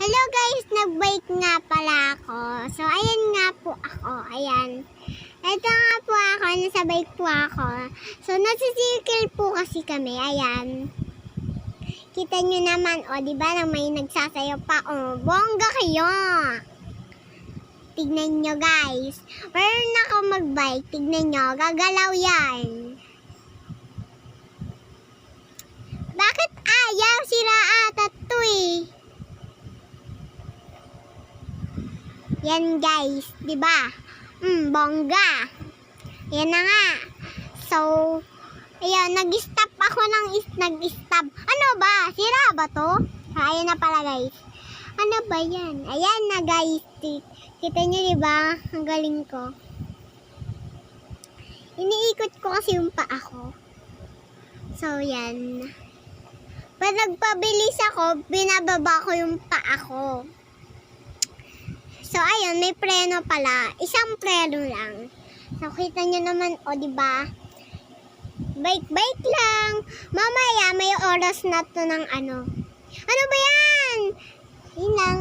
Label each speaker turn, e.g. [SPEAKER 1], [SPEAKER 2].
[SPEAKER 1] Hello guys, nag-bike nga pala ako. So, ayan nga po ako. Ayan. Ito nga po ako, nasa bike po ako. So, nasa-circle po kasi kami. Ayan. Kita nyo naman, o, diba, na may nagsasayaw pa. O, bongga kayo. Tignan nyo guys. Meron ako mag-bike. Tignan nyo, gagalaw yan. Bakit ayaw? Sira ata to eh. Yan guys, 'di ba? Bongga. Yan na nga. So, ayan, nag-stop ako nag-stop. Ano ba? Sira ba 'to? Ayan na pala guys. Ano ba 'yan? Ayan na guys. Kita niyo 'di ba? Ang galing ko. Iniikot ko kasi yung paa ko. So, yan. Pag nagpabilis ako, binababa ko yung paa ko. So, ayun, may preno pala. Isang preno lang. So, kita nyo naman, o, diba? Bike-bike lang. Mamaya, may oras na to ng ano. Ano ba yan? Yun lang.